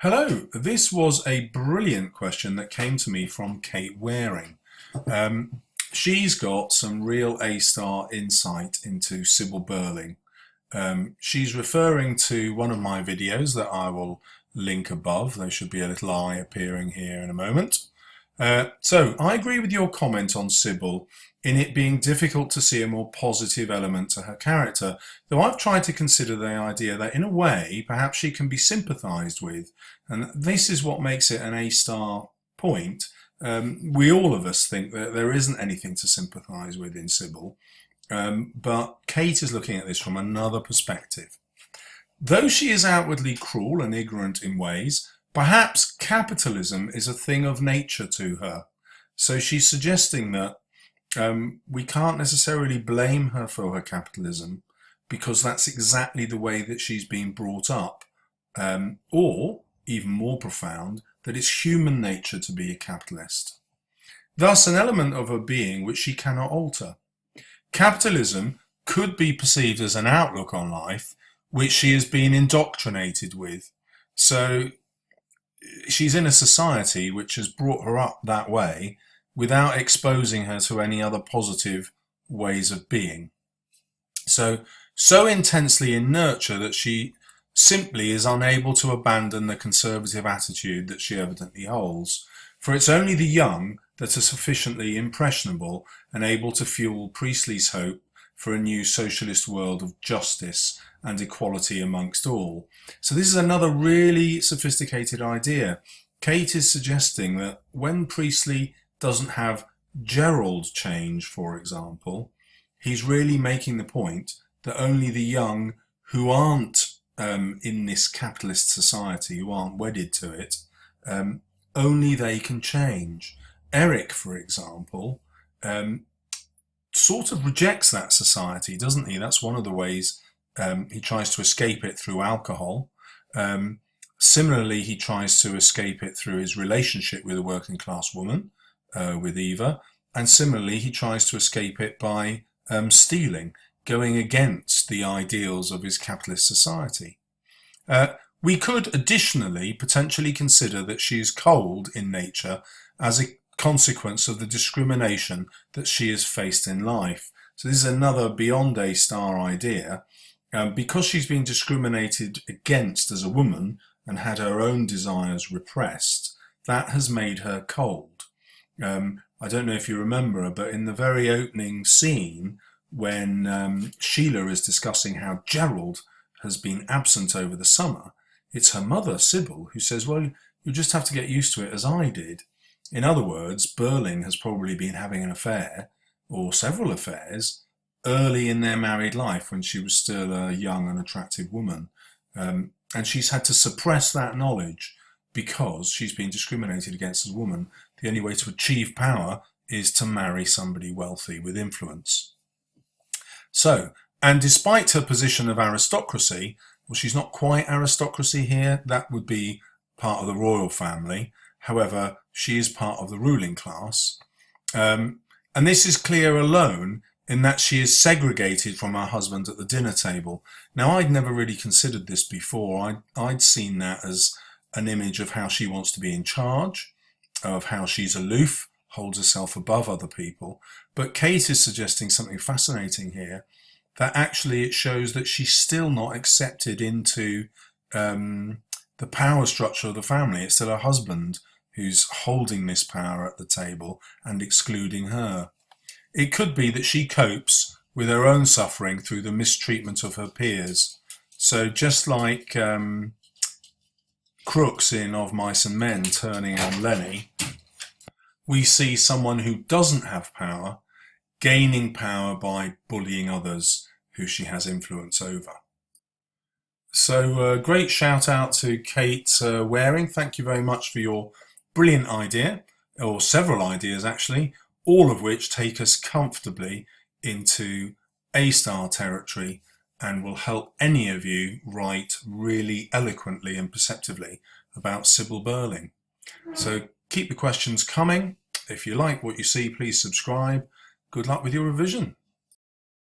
Hello, this was a brilliant question that came to me from Kate Waring. She's got some real A-star insight into Sybil Birling. She's referring to one of my videos that I will link above. There should be a little eye appearing here in a moment. So I agree with your comment on Sybil in it being difficult to see a more positive element to her character, though I've tried to consider the idea that in a way perhaps she can be sympathised with, and this is what makes it an A-star point. We all of us think that there isn't anything to sympathise with in Sybil, but Kate is looking at this from another perspective. Though she is outwardly cruel and ignorant in ways, perhaps capitalism is a thing of nature to her. So she's suggesting that we can't necessarily blame her for her capitalism because that's exactly the way that she's been brought up. Or, even more profound, that it's human nature to be a capitalist. Thus, an element of her being which she cannot alter. Capitalism could be perceived as an outlook on life which she has been indoctrinated with. So she's in a society which has brought her up that way without exposing her to any other positive ways of being. So intensely in nurture that she simply is unable to abandon the conservative attitude that she evidently holds, for it's only the young that are sufficiently impressionable and able to fuel Priestley's hope for a new socialist world of justice and equality amongst all. So this is another really sophisticated idea. Kate is suggesting that when Priestley doesn't have Gerald change, for example, he's really making the point that only the young who aren't in this capitalist society, who aren't wedded to it, only they can change. Eric, for example, sort of rejects that society, doesn't he? That's one of the ways he tries to escape it through alcohol. Similarly, he tries to escape it through his relationship with a working class woman, with Eva. And similarly, he tries to escape it by stealing, going against the ideals of his capitalist society. We could additionally potentially consider that she is cold in nature as a consequence of the discrimination that she has faced in life. So this is another beyond A-star idea. Because she's been discriminated against as a woman and had her own desires repressed, that has made her cold. I don't know if you remember, but in the very opening scene, when Sheila is discussing how Gerald has been absent over the summer, it's her mother, Sybil, who says, well, you'll just have to get used to it as I did. In other words, Birling has probably been having an affair, or several affairs, early in their married life when she was still a young and attractive woman. And she's had to suppress that knowledge because she's been discriminated against as a woman. The only way to achieve power is to marry somebody wealthy with influence. So, and despite her position of aristocracy, well, she's not quite aristocracy here. That would be part of the royal family. However, she is part of the ruling class. And this is clear alone in that she is segregated from her husband at the dinner table. Now, I'd never really considered this before. I'd seen that as an image of how she wants to be in charge, of how she's aloof, holds herself above other people. But Kate is suggesting something fascinating here, that actually it shows that she's still not accepted into the power structure of the family. It's still her husband who's holding this power at the table and excluding her. It could be that she copes with her own suffering through the mistreatment of her peers. So just like Crooks in Of Mice and Men turning on Lenny, we see someone who doesn't have power gaining power by bullying others who she has influence over. So great shout out to Kate Waring. Thank you very much for your brilliant idea, or several ideas actually, all of which take us comfortably into A-star territory and will help any of you write really eloquently and perceptively about Sybil Birling. So keep the questions coming. If you like what you see, please subscribe. Good luck with your revision.